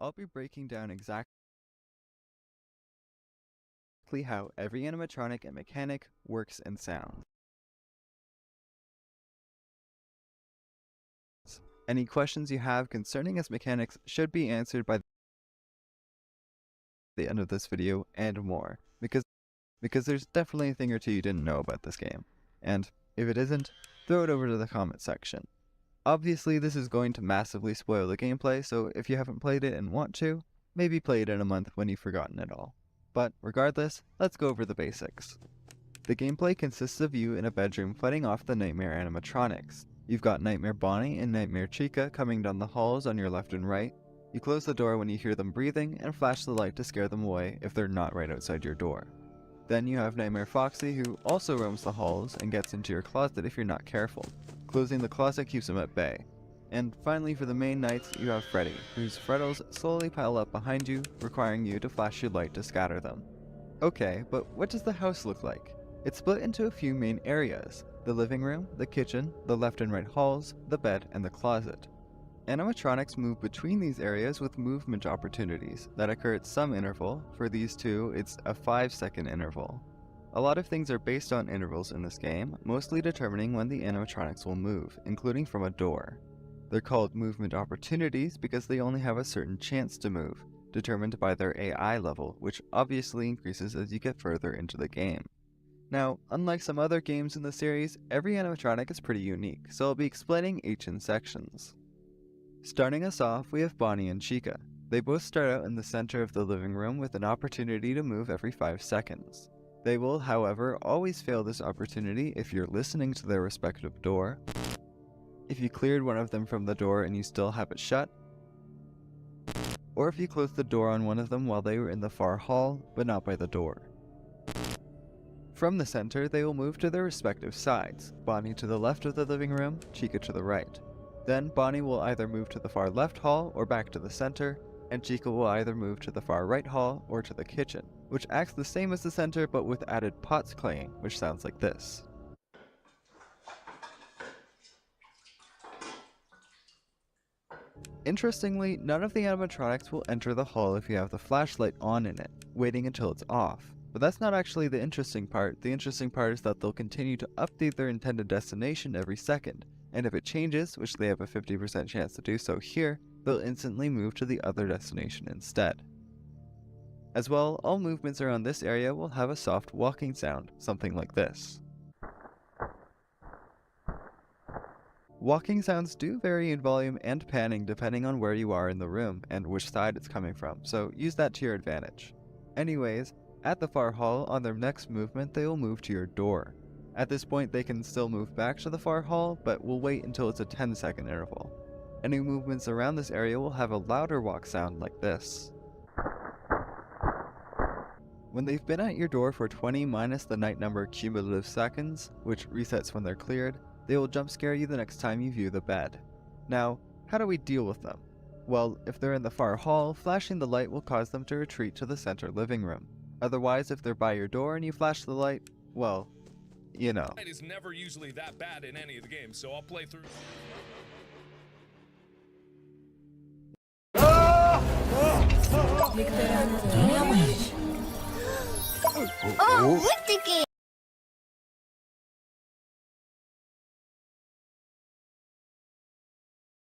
I'll be breaking down exactly how every animatronic and mechanic works and sounds. Any questions you have concerning its mechanics should be answered by the end of this video and more, because there's definitely a thing or two you didn't know about this game. And if it isn't, throw it over to the comment section. Obviously, this is going to massively spoil the gameplay, so if you haven't played it and want to, maybe play it in a month when you've forgotten it all. But regardless, let's go over the basics. The gameplay consists of you in a bedroom fighting off the Nightmare animatronics. You've got Nightmare Bonnie and Nightmare Chica coming down the halls on your left and right. You close the door when you hear them breathing and flash the light to scare them away if they're not right outside your door. Then you have Nightmare Foxy, who also roams the halls and gets into your closet if you're not careful. Closing the closet keeps him at bay. And finally, for the main knights, you have Freddy, whose Freddles slowly pile up behind you, requiring you to flash your light to scatter them. Okay, but what does the house look like? It's split into a few main areas: the living room, the kitchen, the left and right halls, the bed, and the closet. Animatronics move between these areas with movement opportunities that occur at some interval. For these two, it's a 5-second interval. A lot of things are based on intervals in this game, mostly determining when the animatronics will move, including from a door. They're called movement opportunities because they only have a certain chance to move, determined by their AI level, which obviously increases as you get further into the game. Now, unlike some other games in the series, every animatronic is pretty unique, so I'll be explaining each in sections. Starting us off, we have Bonnie and Chica. They both start out in the center of the living room with an opportunity to move every 5 seconds. They will, however, always fail this opportunity if you're listening to their respective door, if you cleared one of them from the door and you still have it shut, or if you closed the door on one of them while they were in the far hall, but not by the door. From the center, they will move to their respective sides, Bonnie to the left of the living room, Chica to the right. Then Bonnie will either move to the far left hall or back to the center, and Chica will either move to the far right hall or to the kitchen, which acts the same as the center but with added pots clanging, which sounds like this. Interestingly, none of the animatronics will enter the hall if you have the flashlight on in it, waiting until it's off. But that's not actually the interesting part. The interesting part is that they'll continue to update their intended destination every second, and if it changes, which they have a 50% chance to do so here, they'll instantly move to the other destination instead. As well, all movements around this area will have a soft walking sound, something like this. Walking sounds do vary in volume and panning depending on where you are in the room and which side it's coming from, so use that to your advantage. Anyways, at the far hall, on their next movement, they will move to your door. At this point, they can still move back to the far hall, but we'll wait until it's a 10-second interval. Any movements around this area will have a louder walk sound like this. When they've been at your door for 20 minus the night number cumulative seconds, which resets when they're cleared, they will jump scare you the next time you view the bed. Now, how do we deal with them? Well, if they're in the far hall, flashing the light will cause them to retreat to the center living room. Otherwise, if they're by your door and you flash the light, well, you know. It is never usually that bad in any of the games, so I'll play through. With the game.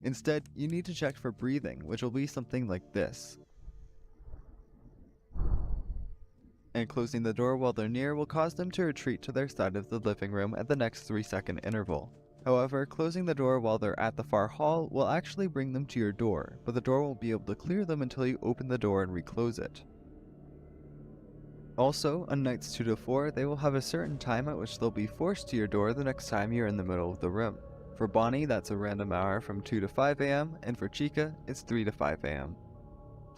Instead, you need to check for breathing, which will be something like this. And closing the door while they're near will cause them to retreat to their side of the living room at the next 3-second interval. However, closing the door while they're at the far hall will actually bring them to your door, but the door won't be able to clear them until you open the door and reclose it. Also, on nights 2 to 4, they will have a certain time at which they'll be forced to your door the next time you're in the middle of the room. For Bonnie, that's a random hour from 2 to 5 AM, and for Chica, it's 3 to 5 AM.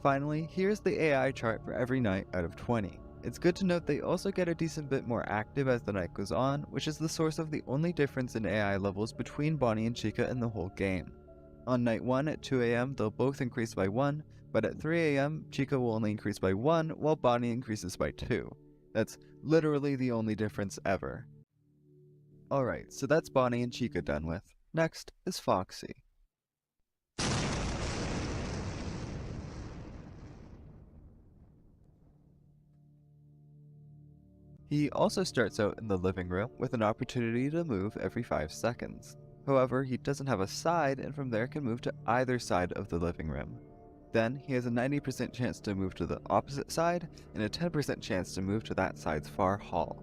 Finally, here's the AI chart for every night out of 20. It's good to note they also get a decent bit more active as the night goes on, which is the source of the only difference in AI levels between Bonnie and Chica in the whole game. On night 1 at 2 AM, they'll both increase by 1, but at 3 AM, Chica will only increase by 1, while Bonnie increases by 2. That's literally the only difference ever. Alright, so that's Bonnie and Chica done with. Next is Foxy. He also starts out in the living room with an opportunity to move every 5 seconds. However, he doesn't have a side and from there can move to either side of the living room. Then, he has a 90% chance to move to the opposite side and a 10% chance to move to that side's far hall.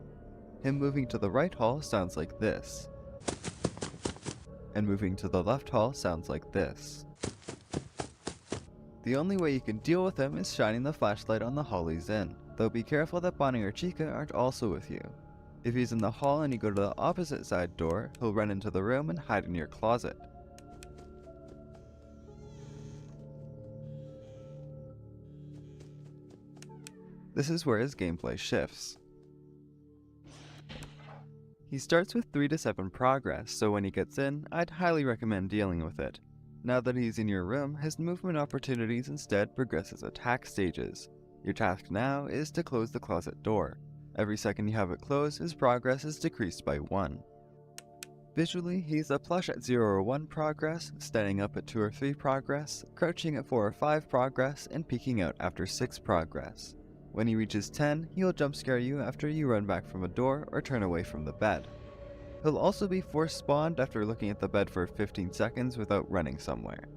Him moving to the right hall sounds like this. And moving to the left hall sounds like this. The only way you can deal with him is shining the flashlight on the hall he's in, though be careful that Bonnie or Chica aren't also with you. If he's in the hall and you go to the opposite side door, he'll run into the room and hide in your closet. This is where his gameplay shifts. He starts with 3 to 7 progress, so when he gets in, I'd highly recommend dealing with it. Now that he's in your room, his movement opportunities instead progress as attack stages. Your task now is to close the closet door. Every second you have it closed, his progress is decreased by 1. Visually, he's a plush at 0 or 1 progress, standing up at 2 or 3 progress, crouching at 4 or 5 progress, and peeking out after 6 progress. When he reaches 10, he'll jump scare you after you run back from a door or turn away from the bed. He'll also be force spawned after looking at the bed for 15 seconds without running somewhere.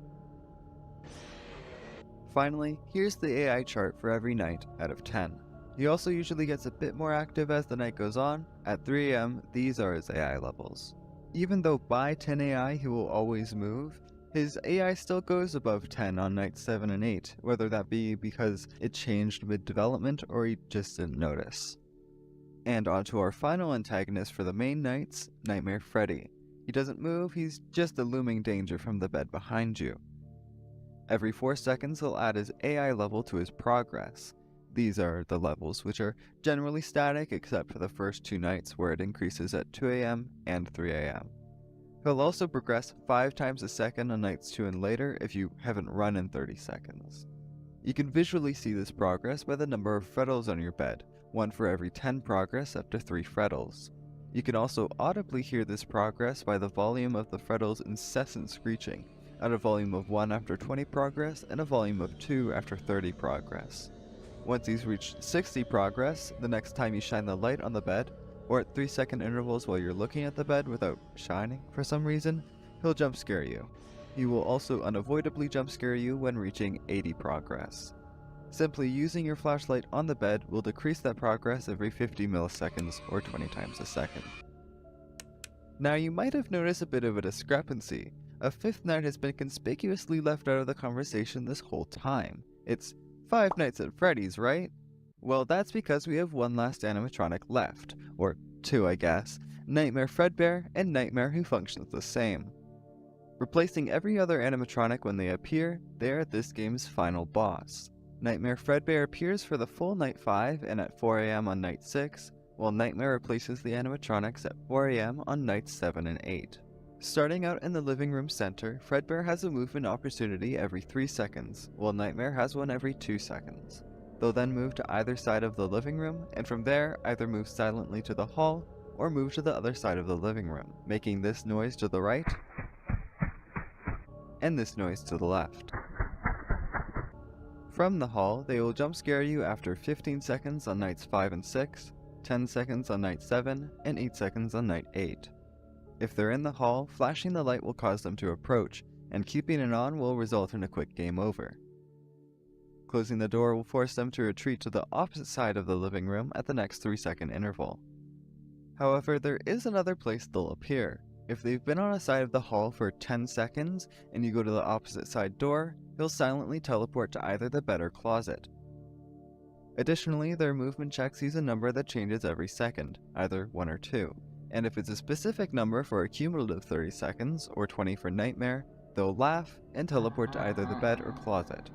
Finally, here's the AI chart for every night out of 10. He also usually gets a bit more active as the night goes on. At 3 AM, these are his AI levels. Even though by 10 AI he will always move, his AI still goes above 10 on nights 7 and 8, whether that be because it changed mid-development or he just didn't notice. And onto our final antagonist for the main nights, Nightmare Freddy. He doesn't move, he's just a looming danger from the bed behind you. Every 4 seconds he'll add his AI level to his progress. These are the levels, which are generally static except for the first 2 nights where it increases at 2 AM and 3 AM. He'll also progress 5 times a second on nights 2 and later if you haven't run in 30 seconds. You can visually see this progress by the number of frettles on your bed, 1 for every 10 progress up to 3 frettles. You can also audibly hear this progress by the volume of the frettles' incessant screeching, at a volume of 1 after 20 progress and a volume of 2 after 30 progress. Once he's reached 60 progress, the next time you shine the light on the bed, or at 3-second intervals while you're looking at the bed without shining for some reason, he'll jump scare you. He will also unavoidably jump scare you when reaching 80 progress. Simply using your flashlight on the bed will decrease that progress every 50 milliseconds or 20 times a second. Now you might have noticed a bit of a discrepancy. A 5th night has been conspicuously left out of the conversation this whole time. It's 5 Nights at Freddy's, right? Well, that's because we have one last animatronic left, or 2 I guess, Nightmare Fredbear and Nightmare who functions the same. Replacing every other animatronic when they appear, they are this game's final boss. Nightmare Fredbear appears for the full night 5 and at 4 AM on night 6, while Nightmare replaces the animatronics at 4 AM on nights 7 and 8. Starting out in the living room center, Fredbear has a movement opportunity every 3 seconds, while Nightmare has one every 2 seconds. They'll then move to either side of the living room, and from there either move silently to the hall, or move to the other side of the living room, making this noise to the right, and this noise to the left. From the hall, they will jump scare you after 15 seconds on nights 5 and 6, 10 seconds on night 7, and 8 seconds on night 8. If they're in the hall, flashing the light will cause them to approach, and keeping it on will result in a quick game over. Closing the door will force them to retreat to the opposite side of the living room at the next 3-second interval. However, there is another place they'll appear. If they've been on a side of the hall for 10 seconds and you go to the opposite side door, he'll silently teleport to either the bed or closet. Additionally, their movement check sees a number that changes every second, either 1 or 2, and if it's a specific number for a cumulative 30 seconds, or 20 for Nightmare, they'll laugh and teleport to either the bed or closet.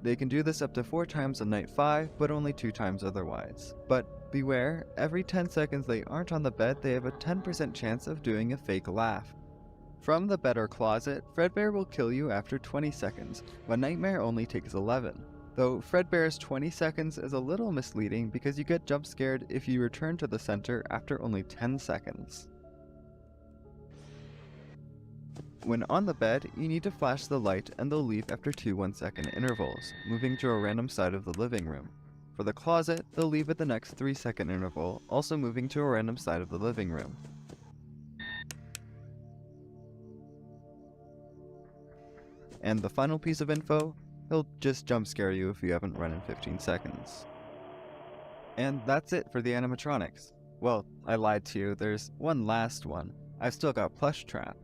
They can do this up to 4 times on night 5, but only 2 times otherwise. But beware, every 10 seconds they aren't on the bed, they have a 10% chance of doing a fake laugh. From the bed or closet, Fredbear will kill you after 20 seconds, when Nightmare only takes 11. Though Fredbear's 20 seconds is a little misleading because you get jump scared if you return to the center after only 10 seconds. When on the bed, you need to flash the light and they'll leave after 2 1-second intervals, moving to a random side of the living room. For the closet, they'll leave at the next 3-second interval, also moving to a random side of the living room. And the final piece of info, he'll just jump scare you if you haven't run in 15 seconds. And that's it for the animatronics. Well, I lied to you, there's one last one. I've still got Plushtrap.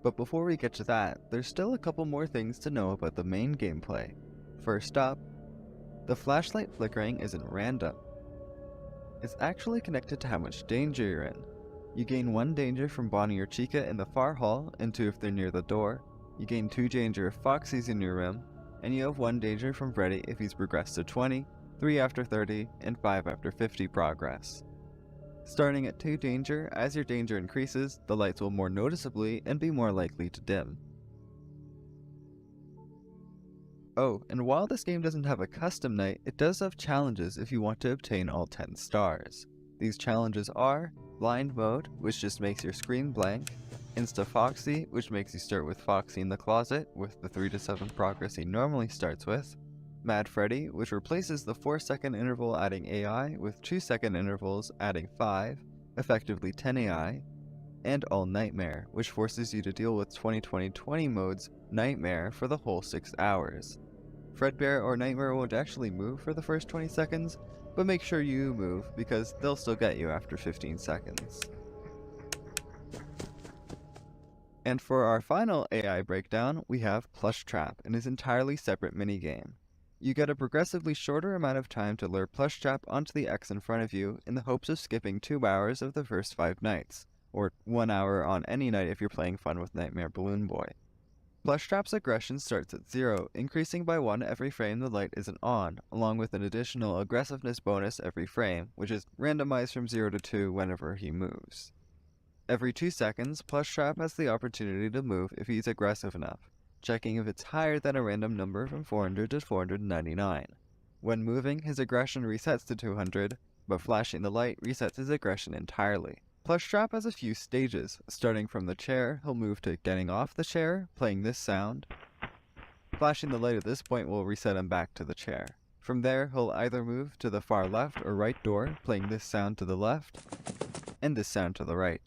But before we get to that, there's still a couple more things to know about the main gameplay. First up, the flashlight flickering isn't random. It's actually connected to how much danger you're in. You gain 1 danger from Bonnie or Chica in the far hall, and 2 if they're near the door. You gain 2 danger if Foxy's in your room, and you have 1 danger from Freddy if he's progressed to 20, 3 after 30, and 5 after 50 progress. Starting at 2 danger, as your danger increases, the lights will more noticeably and be more likely to dim. Oh, and while this game doesn't have a custom night, it does have challenges if you want to obtain all 10 stars. These challenges are Blind Mode, which just makes your screen blank, Insta Foxy, which makes you start with Foxy in the closet with the 3 to 7 progress he normally starts with, Mad Freddy, which replaces the 4-second interval adding AI with 2-second intervals adding 5, effectively 10 AI, and All Nightmare, which forces you to deal with 2020 mode's Nightmare for the whole 6 hours. Fredbear or Nightmare won't actually move for the first 20 seconds, but make sure you move because they'll still get you after 15 seconds. And for our final AI breakdown, we have Plushtrap and his entirely separate minigame. You get a progressively shorter amount of time to lure Plushtrap onto the X in front of you in the hopes of skipping 2 hours of the first 5 nights, or 1 hour on any night if you're playing fun with Nightmare Balloon Boy. Plushtrap's aggression starts at 0, increasing by 1 every frame the light isn't on, along with an additional aggressiveness bonus every frame, which is randomized from 0 to 2 whenever he moves. Every 2 seconds, Plushtrap has the opportunity to move if he's aggressive enough, checking if it's higher than a random number from 400 to 499. When moving, his aggression resets to 200, but flashing the light resets his aggression entirely. Plushtrap has a few stages. Starting from the chair, he'll move to getting off the chair, playing this sound. Flashing the light at this point will reset him back to the chair. From there, he'll either move to the far left or right door, playing this sound to the left, and this sound to the right.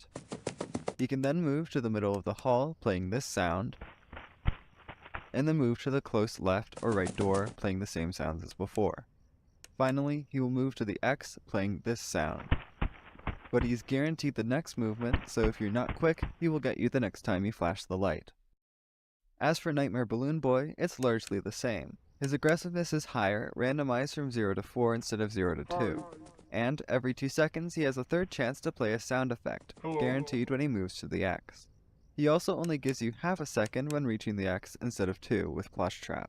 He can then move to the middle of the hall, playing this sound, and then move to the close left or right door, playing the same sounds as before. Finally, he will move to the X, playing this sound. But he's guaranteed the next movement, so if you're not quick, he will get you the next time you flash the light. As for Nightmare Balloon Boy, it's largely the same. His aggressiveness is higher, randomized from 0 to 4 instead of 0 to 2. And every 2 seconds he has a third chance to play a sound effect, guaranteed when he moves to the X. He also only gives you half a second when reaching the X instead of 2 with Plushtrap.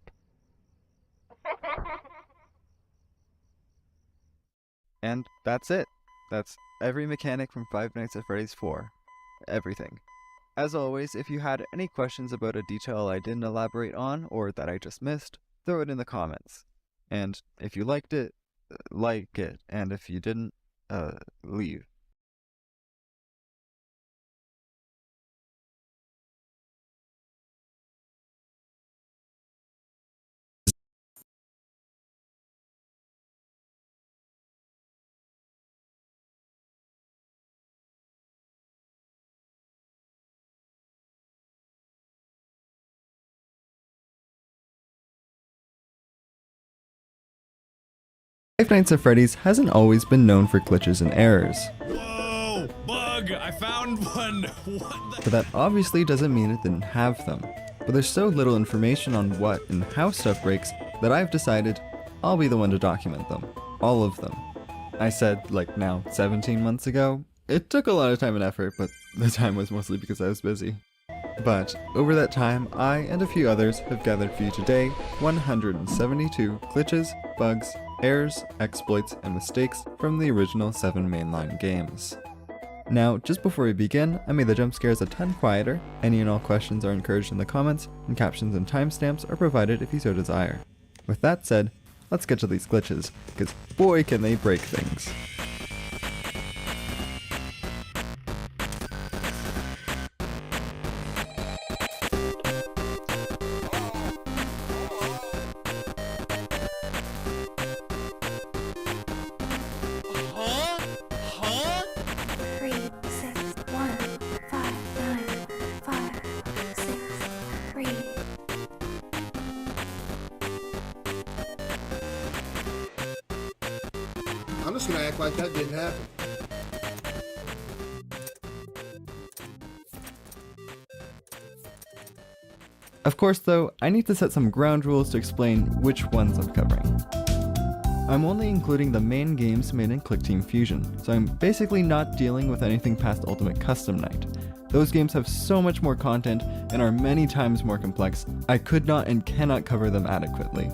And that's it. That's every mechanic from Five Nights at Freddy's 4. Everything. As always, if you had any questions about a detail I didn't elaborate on or that I just missed, throw it in the comments. And if you liked it, like it, and if you didn't, leave. Five Nights at Freddy's hasn't always been known for glitches and errors. Whoa! Bug! I found one! What the? But that obviously doesn't mean it didn't have them. But there's so little information on what and how stuff breaks that I've decided I'll be the one to document them. All of them. I said, like now, 17 months ago. It took a lot of time and effort, but the time was mostly because I was busy. But over that time, I and a few others have gathered for you today 172 glitches, bugs, errors, exploits, and mistakes from the original 7 mainline games. Now, just before we begin, I made the jump scares a ton quieter. Any and all questions are encouraged in the comments, and captions and timestamps are provided if you so desire. With that said, let's get to these glitches, because boy can they break things. just gonna act like that didn't happen. Of course though, I need to set some ground rules to explain which ones I'm covering. I'm only including the main games made in ClickTeam Fusion, so I'm basically not dealing with anything past Ultimate Custom Night. Those games have so much more content and are many times more complex, I could not and cannot cover them adequately.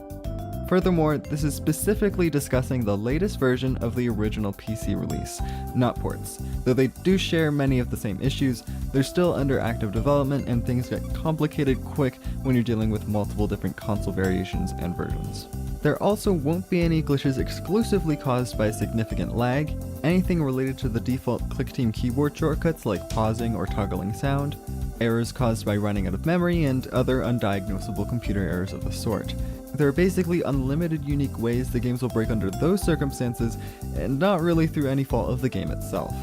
Furthermore, this is specifically discussing the latest version of the original PC release, not ports. Though they do share many of the same issues, they're still under active development and things get complicated quick when you're dealing with multiple different console variations and versions. There also won't be any glitches exclusively caused by significant lag, anything related to the default ClickTeam keyboard shortcuts like pausing or toggling sound, errors caused by running out of memory, and other undiagnosable computer errors of the sort. There are basically unlimited unique ways the games will break under those circumstances, and not really through any fault of the game itself.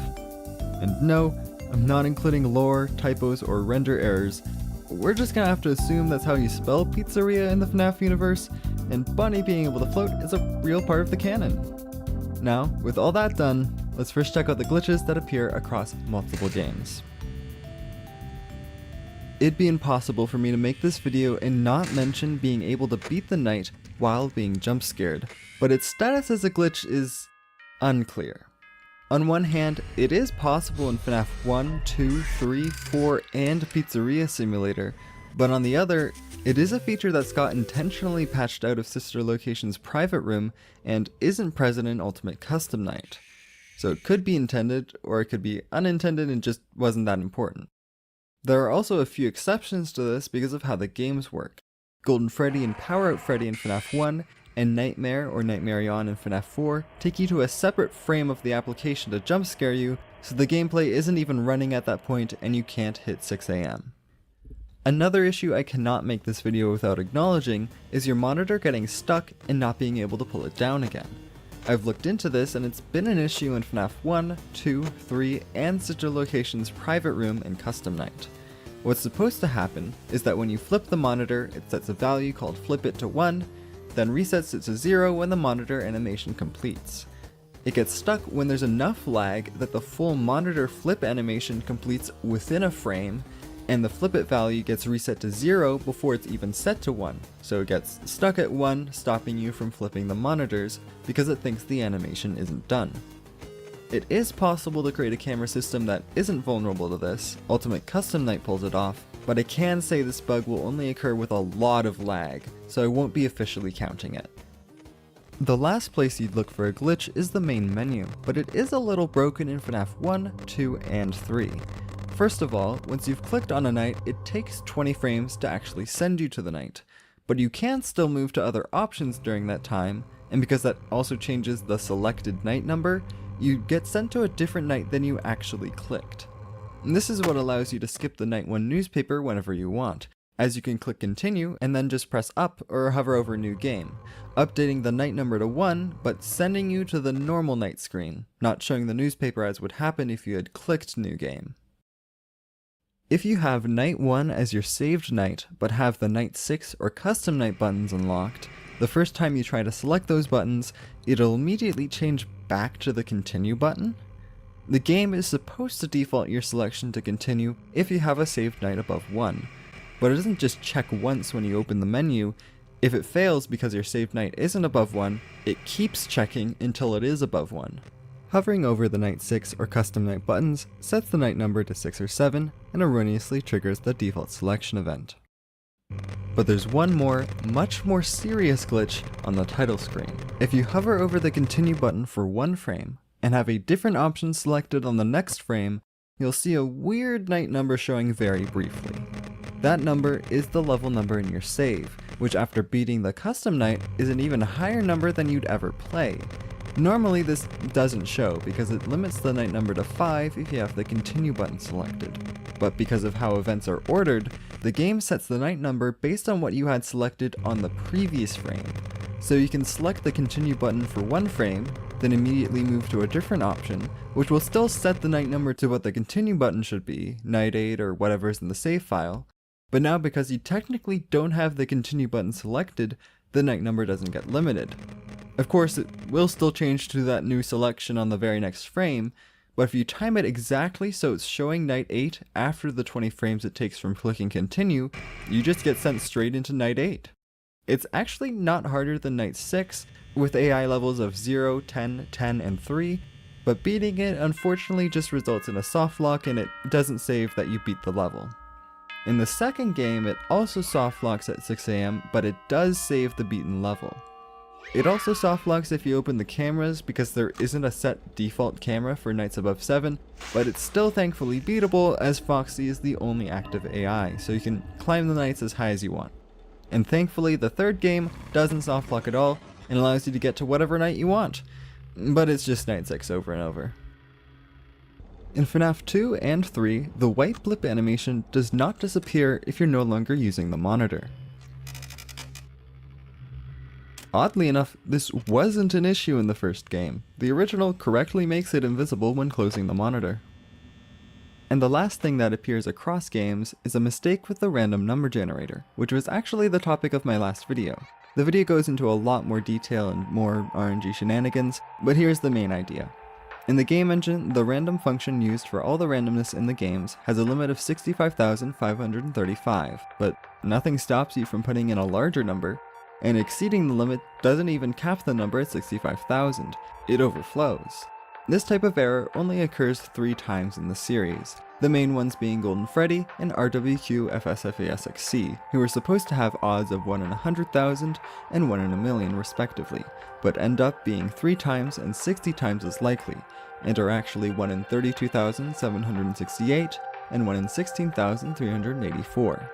And no, I'm not including lore, typos, or render errors. We're just gonna have to assume that's how you spell pizzeria in the FNAF universe, and Bunny being able to float is a real part of the canon. Now, with all that done, let's first check out the glitches that appear across multiple games. It'd be impossible for me to make this video and not mention being able to beat the night while being jump scared, but its status as a glitch is unclear. On one hand, it is possible in FNAF 1, 2, 3, 4, and Pizzeria Simulator, but on the other, it is a feature that's got intentionally patched out of Sister Location's private room and isn't present in Ultimate Custom Night. So it could be intended, or it could be unintended and just wasn't that important. There are also a few exceptions to this because of how the games work. Golden Freddy and Power Out Freddy in FNAF 1, and Nightmare or Nightmare On in FNAF 4 take you to a separate frame of the application to jump scare you, so the gameplay isn't even running at that point and you can't hit 6 AM. Another issue I cannot make this video without acknowledging is your monitor getting stuck and not being able to pull it down again. I've looked into this and it's been an issue in FNAF 1, 2, 3, and Sister Location's private room and custom night. What's supposed to happen is that when you flip the monitor, it sets a value called flip it to 1, then resets it to 0 when the monitor animation completes. It gets stuck when there's enough lag that the full monitor flip animation completes within a frame, and the flip it value gets reset to 0 before it's even set to 1, so it gets stuck at 1, stopping you from flipping the monitors because it thinks the animation isn't done. It is possible to create a camera system that isn't vulnerable to this. Ultimate Custom Night pulls it off, but I can say this bug will only occur with a lot of lag, so I won't be officially counting it. The last place you'd look for a glitch is the main menu, but it is a little broken in FNAF 1, 2, and 3. First of all, once you've clicked on a night, it takes 20 frames to actually send you to the night, but you can still move to other options during that time, and because that also changes the selected night number, you get sent to a different night than you actually clicked. And this is what allows you to skip the Night 1 newspaper whenever you want, as you can click continue and then just press up or hover over new game, updating the night number to 1 but sending you to the normal night screen, not showing the newspaper as would happen if you had clicked new game. If you have Night 1 as your saved night, but have the Night 6 or Custom Night buttons unlocked, the first time you try to select those buttons, it'll immediately change back to the Continue button. The game is supposed to default your selection to Continue if you have a saved night above 1, but it doesn't just check once when you open the menu. If it fails because your saved night isn't above 1, it keeps checking until it is above 1. Hovering over the Night 6 or Custom Night buttons sets the night number to 6 or 7 and erroneously triggers the default selection event. But there's one more, much more serious glitch on the title screen. If you hover over the Continue button for one frame and have a different option selected on the next frame, you'll see a weird night number showing very briefly. That number is the level number in your save, which after beating the custom night is an even higher number than you'd ever play. Normally this doesn't show because it limits the night number to 5 if you have the Continue button selected, but because of how events are ordered, the game sets the night number based on what you had selected on the previous frame. So you can select the Continue button for one frame, then immediately move to a different option, which will still set the night number to what the Continue button should be, Night 8 or whatever's in the save file, but now because you technically don't have the Continue button selected, the night number doesn't get limited. Of course, it will still change to that new selection on the very next frame, but if you time it exactly so it's showing night 8 after the 20 frames it takes from clicking continue, you just get sent straight into night 8. It's actually not harder than night 6, with AI levels of 0, 10, 10, and 3, but beating it unfortunately just results in a soft lock and it doesn't save that you beat the level. In the second game, it also soft locks at 6 AM, but it does save the beaten level. It also soft locks if you open the cameras because there isn't a set default camera for nights above 7, but it's still thankfully beatable as Foxy is the only active AI, so you can climb the nights as high as you want. And thankfully the third game doesn't soft lock at all and allows you to get to whatever night you want, but it's just night 6 over and over. In FNAF 2 and 3, the white blip animation does not disappear if you're no longer using the monitor. Oddly enough, this wasn't an issue in the first game. The original correctly makes it invisible when closing the monitor. And the last thing that appears across games is a mistake with the random number generator, which was actually the topic of my last video. The video goes into a lot more detail and more RNG shenanigans, but here's the main idea. In the game engine, the random function used for all the randomness in the games has a limit of 65,535, but nothing stops you from putting in a larger number, and exceeding the limit doesn't even cap the number at 65,000, it overflows. This type of error only occurs 3 times in the series, the main ones being Golden Freddy and RWQ FSFASXC, who are supposed to have odds of 1 in 100,000 and 1 in a million respectively, but end up being 3 times and 60 times as likely, and are actually 1 in 32,768 and 1 in 16,384.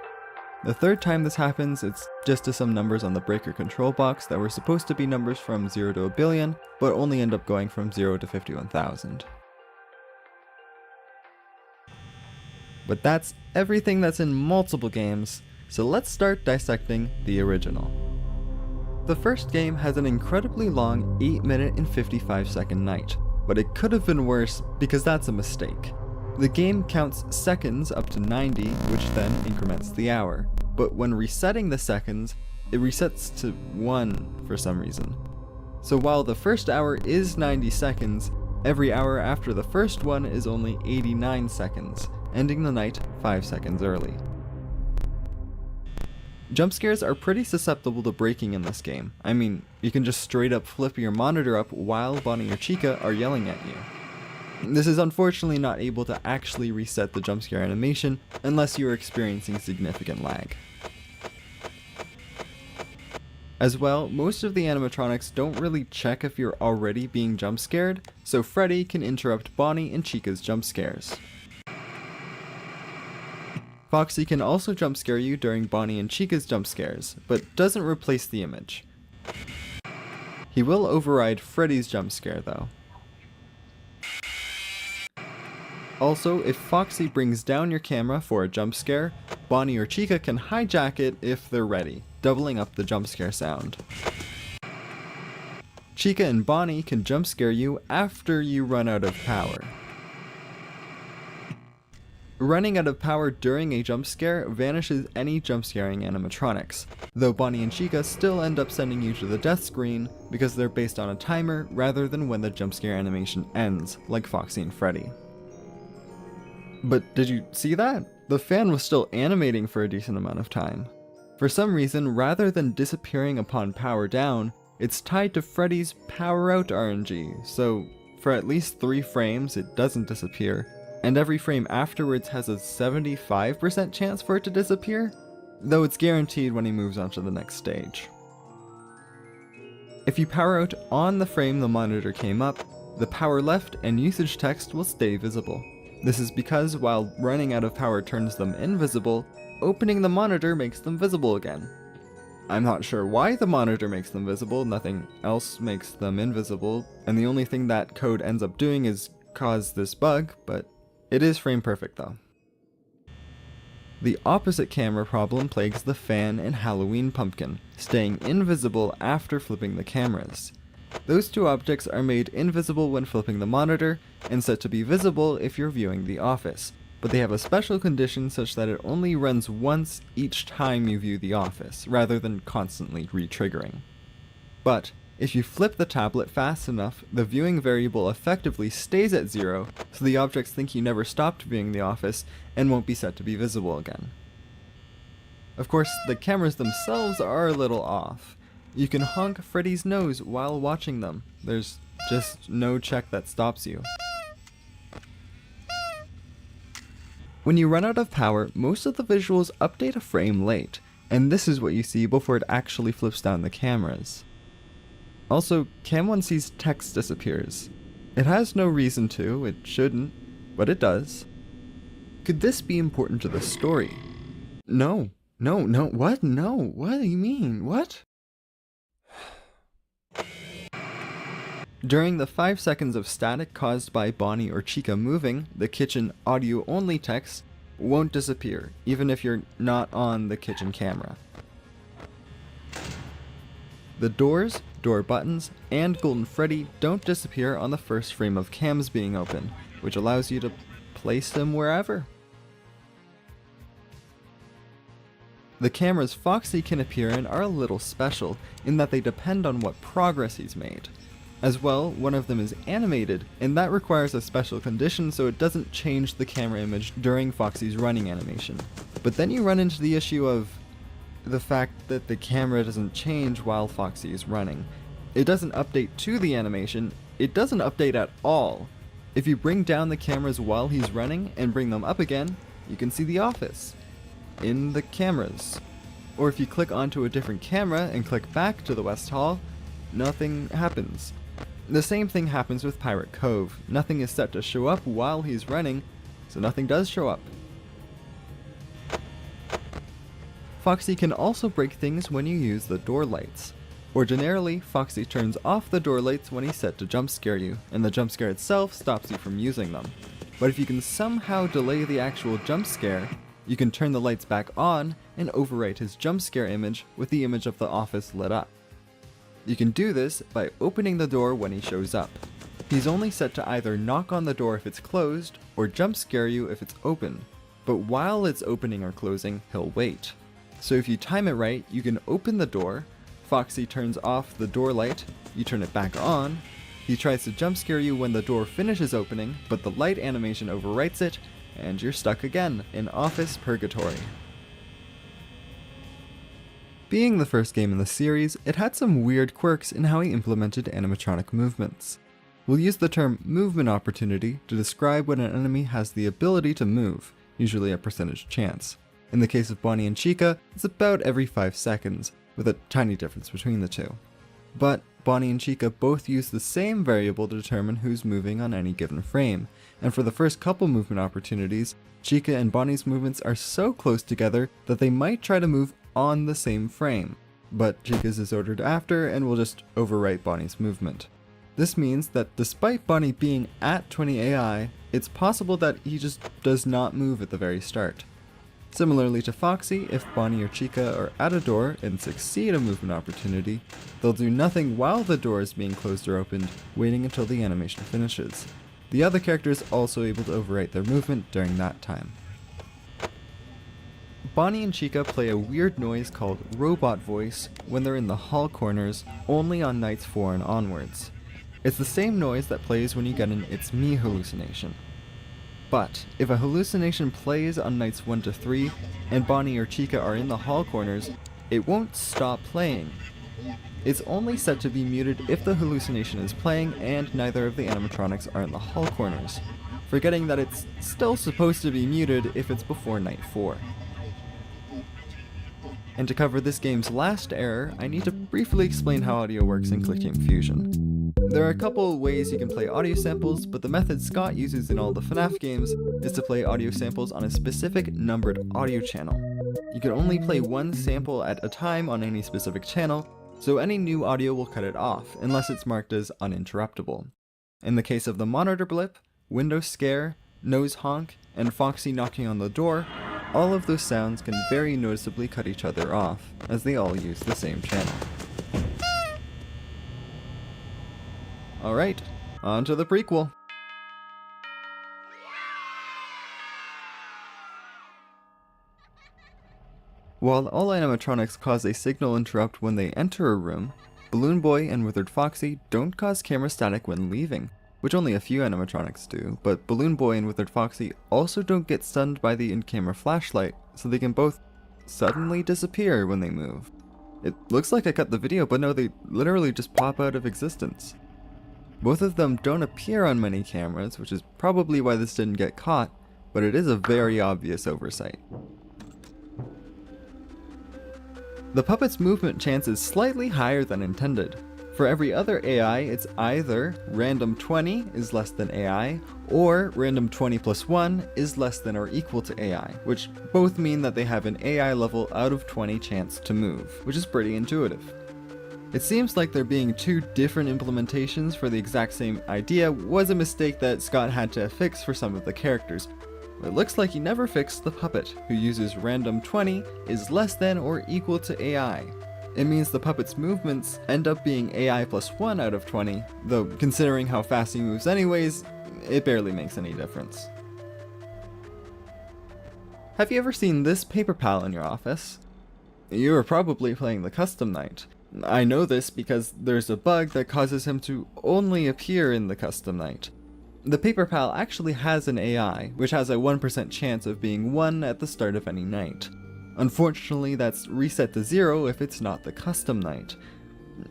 The third time this happens, it's just to some numbers on the breaker control box that were supposed to be numbers from 0 to a billion, but only end up going from 0 to 51,000. But that's everything that's in multiple games, so let's start dissecting the original. The first game has an incredibly long 8-minute and 55-second night, but it could have been worse because that's a mistake. The game counts seconds up to 90, which then increments the hour, but when resetting the seconds, it resets to 1 for some reason. So while the first hour is 90 seconds, every hour after the first one is only 89 seconds, ending the night 5 seconds early. Jump scares are pretty susceptible to breaking in this game. I mean, you can just straight up flip your monitor up while Bonnie or Chica are yelling at you. This is unfortunately not able to actually reset the jump scare animation unless you are experiencing significant lag. As well, most of the animatronics don't really check if you're already being jump scared, so Freddy can interrupt Bonnie and Chica's jump scares. Foxy can also jump scare you during Bonnie and Chica's jump scares, but doesn't replace the image. He will override Freddy's jump scare though. Also, if Foxy brings down your camera for a jump scare, Bonnie or Chica can hijack it if they're ready, doubling up the jump scare sound. Chica and Bonnie can jump scare you after you run out of power. Running out of power during a jump scare vanishes any jump scaring animatronics, though Bonnie and Chica still end up sending you to the death screen because they're based on a timer rather than when the jump scare animation ends, like Foxy and Freddy. But did you see that? The fan was still animating for a decent amount of time. For some reason, rather than disappearing upon power down, it's tied to Freddy's power out RNG, so for at least 3 frames it doesn't disappear, and every frame afterwards has a 75% chance for it to disappear, though it's guaranteed when he moves on to the next stage. If you power out on the frame the monitor came up, the power left and usage text will stay visible. This is because while running out of power turns them invisible, opening the monitor makes them visible again. I'm not sure why the monitor makes them visible, nothing else makes them invisible, and the only thing that code ends up doing is cause this bug, but it is frame perfect though. The opposite camera problem plagues the fan and Halloween pumpkin, staying invisible after flipping the cameras. Those 2 objects are made invisible when flipping the monitor, and set to be visible if you're viewing The Office, but they have a special condition such that it only runs once each time you view The Office, rather than constantly re-triggering. But If you flip the tablet fast enough, the viewing variable effectively stays at 0, so the objects think you never stopped viewing the office and won't be set to be visible again. Of course, the cameras themselves are a little off. You can honk Freddy's nose while watching them. There's just no check that stops you. When you run out of power, most of the visuals update a frame late, and this is what you see before it actually flips down the cameras. Also, Cam 1C's text disappears. It has no reason to, it shouldn't, but it does. Could this be important to the story? No, what? No, what do you mean? What? During the 5 seconds of static caused by Bonnie or Chica moving, the kitchen audio-only text won't disappear, even if you're not on the kitchen camera. The doors, door buttons, and Golden Freddy don't disappear on the first frame of cams being open, which allows you to place them wherever. The cameras Foxy can appear in are a little special, in that they depend on what progress he's made. As well, one of them is animated, and that requires a special condition so it doesn't change the camera image during Foxy's running animation. But then you run into the issue of the fact that the camera doesn't change while Foxy is running. It doesn't update to the animation, it doesn't update at all. If you bring down the cameras while he's running and bring them up again, you can see the office in the cameras. Or if you click onto a different camera and click back to the West Hall, nothing happens. The same thing happens with Pirate Cove. Nothing is set to show up while he's running, so nothing does show up. Foxy can also break things when you use the door lights. Ordinarily, Foxy turns off the door lights when he's set to jump scare you, and the jump scare itself stops you from using them. But if you can somehow delay the actual jump scare, you can turn the lights back on and overwrite his jump scare image with the image of the office lit up. You can do this by opening the door when he shows up. He's only set to either knock on the door if it's closed, or jump scare you if it's open. But while it's opening or closing, he'll wait. So if you time it right, you can open the door, Foxy turns off the door light, you turn it back on, he tries to jump scare you when the door finishes opening, but the light animation overwrites it, and you're stuck again in Office Purgatory. Being the first game in the series, it had some weird quirks in how he implemented animatronic movements. We'll use the term movement opportunity to describe when an enemy has the ability to move, usually a percentage chance. In the case of Bonnie and Chica, it's about every 5 seconds, with a tiny difference between the two. But Bonnie and Chica both use the same variable to determine who's moving on any given frame, and for the first couple movement opportunities, Chica and Bonnie's movements are so close together that they might try to move on the same frame, but Chica's is ordered after and will just overwrite Bonnie's movement. This means that despite Bonnie being at 20 AI, it's possible that he just does not move at the very start. Similarly to Foxy, if Bonnie or Chica are at a door and succeed a movement opportunity, they'll do nothing while the door is being closed or opened, waiting until the animation finishes. The other character is also able to overwrite their movement during that time. Bonnie and Chica play a weird noise called robot voice when they're in the hall corners, only on nights 4 and onwards. It's the same noise that plays when you get an It's Me hallucination. But if a hallucination plays on nights 1 to 3, and Bonnie or Chica are in the hall corners, it won't stop playing. It's only set to be muted if the hallucination is playing and neither of the animatronics are in the hall corners, forgetting that it's still supposed to be muted if it's before night 4. And to cover this game's last error, I need to briefly explain how audio works in Click Game Fusion. There are a couple ways you can play audio samples, but the method Scott uses in all the FNAF games is to play audio samples on a specific numbered audio channel. You can only play one sample at a time on any specific channel, so any new audio will cut it off, unless it's marked as uninterruptible. In the case of the monitor blip, window scare, nose honk, and Foxy knocking on the door, all of those sounds can very noticeably cut each other off, as they all use the same channel. Alright, on to the prequel. While all animatronics cause a signal interrupt when they enter a room, Balloon Boy and Withered Foxy don't cause camera static when leaving, which only a few animatronics do, but Balloon Boy and Withered Foxy also don't get stunned by the in-camera flashlight, so they can both suddenly disappear when they move. It looks like I cut the video, but no, they literally just pop out of existence. Both of them don't appear on many cameras, which is probably why this didn't get caught, but it is a very obvious oversight. The puppet's movement chance is slightly higher than intended. For every other AI, it's either random 20 is less than AI, or random 20 plus 1 is less than or equal to AI, which both mean that they have an AI level out of 20 chance to move, which is pretty intuitive. It seems like there being two different implementations for the exact same idea was a mistake that Scott had to fix for some of the characters. It looks like he never fixed the puppet, who uses random 20 is less than or equal to AI. It means the puppet's movements end up being AI plus 1 out of 20, though considering how fast he moves anyways, it barely makes any difference. Have you ever seen this paper pal in your office? You are probably playing the custom night. I know this because there's a bug that causes him to only appear in the custom night. The paper pal actually has an AI, which has a 1% chance of being 1 at the start of any night. Unfortunately, that's reset to 0 if it's not the custom night.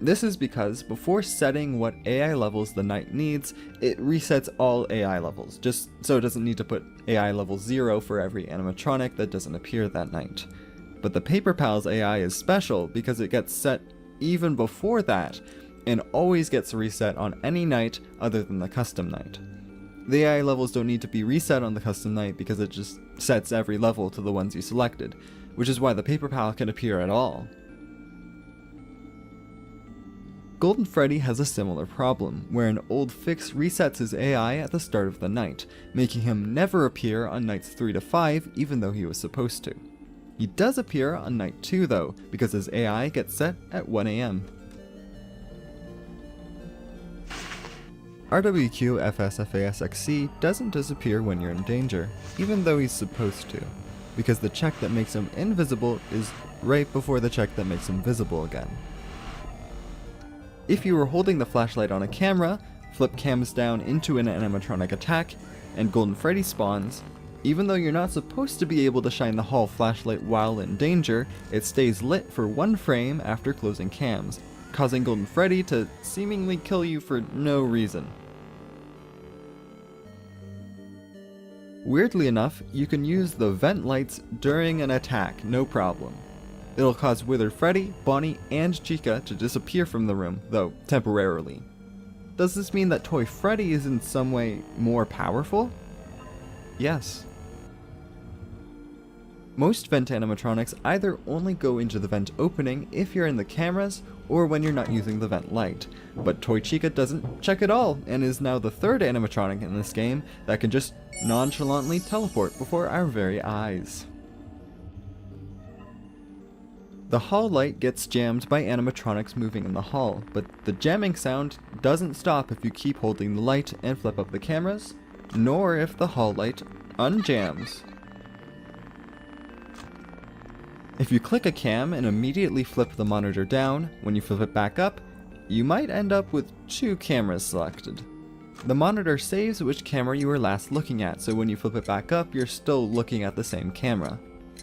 This is because before setting what AI levels the night needs, it resets all AI levels, just so it doesn't need to put AI level 0 for every animatronic that doesn't appear that night. But the paper pal's AI is special because it gets set even before that, and always gets reset on any night other than the custom night. The AI levels don't need to be reset on the custom night because it just sets every level to the ones you selected, which is why the paper pal can appear at all. Golden Freddy has a similar problem, where an old fix resets his AI at the start of the night, making him never appear on nights 3 to 5 even though he was supposed to. He does appear on night 2 though, because his AI gets set at 1 AM. RWQ FSFASXC doesn't disappear when you're in danger, even though he's supposed to, because the check that makes him invisible is right before the check that makes him visible again. If you were holding the flashlight on a camera, flip cams down into an animatronic attack, and Golden Freddy spawns, even though you're not supposed to be able to shine the hall flashlight while in danger, it stays lit for 1 frame after closing cams, causing Golden Freddy to seemingly kill you for no reason. Weirdly enough, you can use the vent lights during an attack, no problem. It'll cause Withered Freddy, Bonnie, and Chica to disappear from the room, though temporarily. Does this mean that Toy Freddy is in some way more powerful? Yes. Most vent animatronics either only go into the vent opening if you're in the cameras, or when you're not using the vent light, but Toy Chica doesn't check at all, and is now the 3rd animatronic in this game that can just nonchalantly teleport before our very eyes. The hall light gets jammed by animatronics moving in the hall, but the jamming sound doesn't stop if you keep holding the light and flip up the cameras, nor if the hall light unjams. If you click a cam and immediately flip the monitor down, when you flip it back up, you might end up with 2 cameras selected. The monitor saves which camera you were last looking at, so when you flip it back up, you're still looking at the same camera.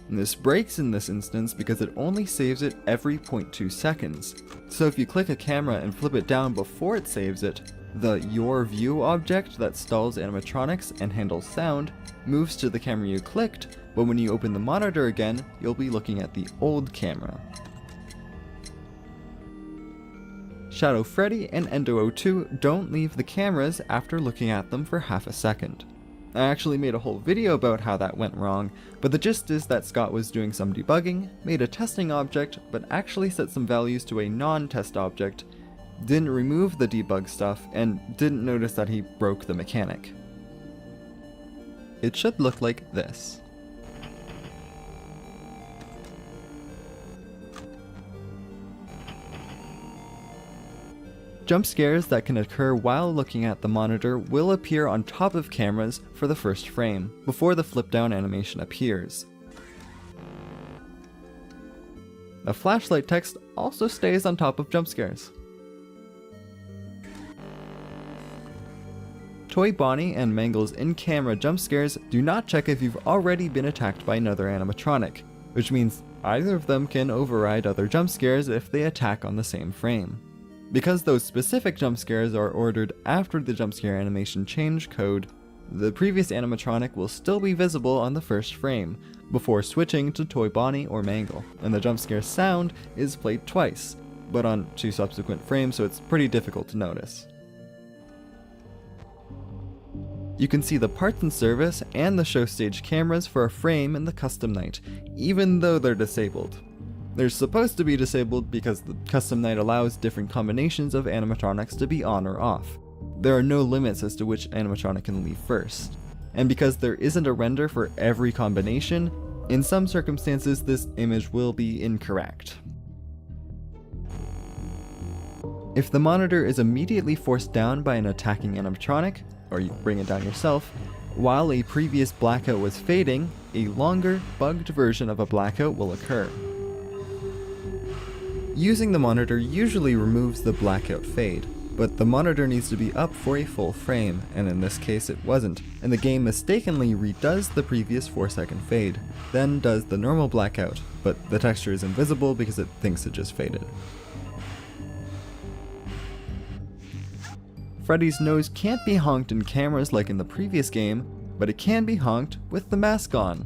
And this breaks in this instance because it only saves it every 0.2 seconds. So if you click a camera and flip it down before it saves it, the Your View object that stalls animatronics and handles sound moves to the camera you clicked, but when you open the monitor again, you'll be looking at the old camera. Shadow Freddy and Endo02 don't leave the cameras after looking at them for half a second. I actually made a whole video about how that went wrong, but the gist is that Scott was doing some debugging, made a testing object, but actually set some values to a non-test object, didn't remove the debug stuff, and didn't notice that he broke the mechanic. It should look like this. Jump scares that can occur while looking at the monitor will appear on top of cameras for the first frame, before the flip down animation appears. The flashlight text also stays on top of jump scares. Toy Bonnie and Mangle's in-camera jump scares do not check if you've already been attacked by another animatronic, which means either of them can override other jump scares if they attack on the same frame. Because those specific jump scares are ordered after the jump scare animation change code, the previous animatronic will still be visible on the first frame, before switching to Toy Bonnie or Mangle, and the jump scare sound is played twice, but on 2 subsequent frames, so it's pretty difficult to notice. You can see the parts and service and the show stage cameras for a frame in the custom night, even though they're disabled. They're supposed to be disabled because the custom night allows different combinations of animatronics to be on or off. There are no limits as to which animatronic can leave first. And because there isn't a render for every combination, in some circumstances this image will be incorrect. If the monitor is immediately forced down by an attacking animatronic, or you bring it down yourself, while a previous blackout was fading, a longer, bugged version of a blackout will occur. Using the monitor usually removes the blackout fade, but the monitor needs to be up for a full frame, and in this case it wasn't, and the game mistakenly redoes the previous 4-second fade, then does the normal blackout, but the texture is invisible because it thinks it just faded. Freddy's nose can't be honked in cameras like in the previous game, but it can be honked with the mask on.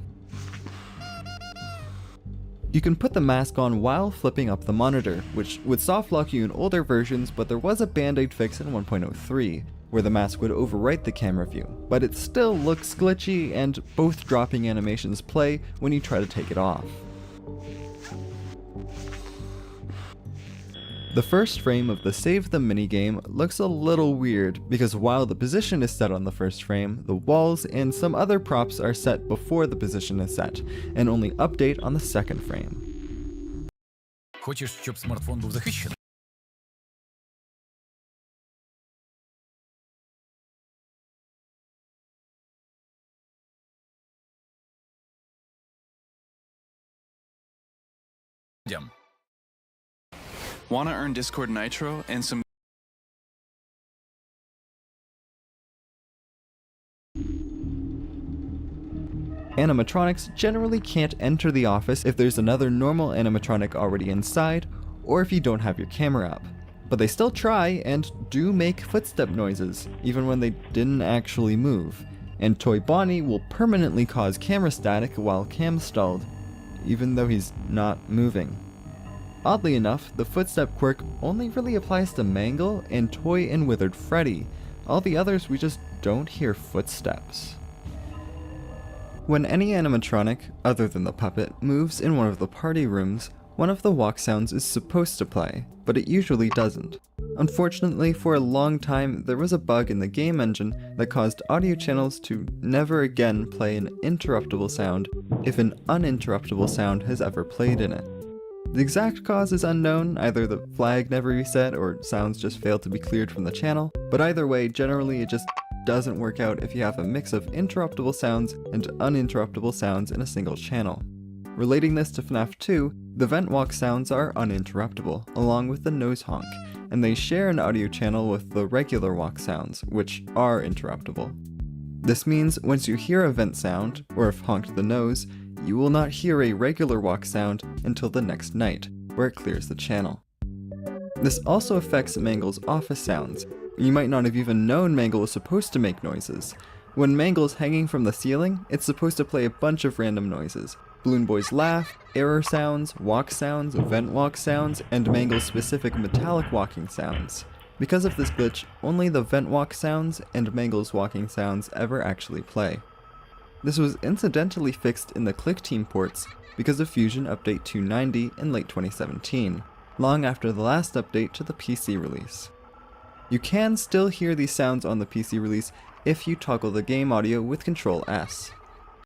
You can put the mask on while flipping up the monitor, which would soft lock you in older versions, but there was a band-aid fix in 1.03, where the mask would overwrite the camera view, but it still looks glitchy and both dropping animations play when you try to take it off. The first frame of the Save the minigame looks a little weird because while the position is set on the first frame, the walls and some other props are set before the position is set, and only update on the second frame. Хочеш, щоб смартфон був захищений? Want to earn Discord Nitro and some Animatronics generally can't enter the office if there's another normal animatronic already inside, or if you don't have your camera up. But they still try and do make footstep noises, even when they didn't actually move. And Toy Bonnie will permanently cause camera static while cam stalled, even though he's not moving. Oddly enough, the footstep quirk only really applies to Mangle and Toy and Withered Freddy. All the others we just don't hear footsteps. When any animatronic, other than the puppet, moves in one of the party rooms, one of the walk sounds is supposed to play, but it usually doesn't. Unfortunately, for a long time, there was a bug in the game engine that caused audio channels to never again play an interruptible sound if an uninterruptible sound has ever played in it. The exact cause is unknown, either the flag never reset or sounds just failed to be cleared from the channel, but either way, generally it just doesn't work out if you have a mix of interruptible sounds and uninterruptible sounds in a single channel. Relating this to FNAF 2, the vent walk sounds are uninterruptible, along with the nose honk, and they share an audio channel with the regular walk sounds, which are interruptible. This means once you hear a vent sound, or have honked the nose, you will not hear a regular walk sound until the next night, where it clears the channel. This also affects Mangle's office sounds. You might not have even known Mangle was supposed to make noises. When Mangle's hanging from the ceiling, it's supposed to play a bunch of random noises. Balloon Boy's laugh, error sounds, walk sounds, vent walk sounds, and Mangle's specific metallic walking sounds. Because of this glitch, only the vent walk sounds and Mangle's walking sounds ever actually play. This was incidentally fixed in the Click Team ports because of Fusion Update 290 in late 2017, long after the last update to the PC release. You can still hear these sounds on the PC release if you toggle the game audio with Ctrl S.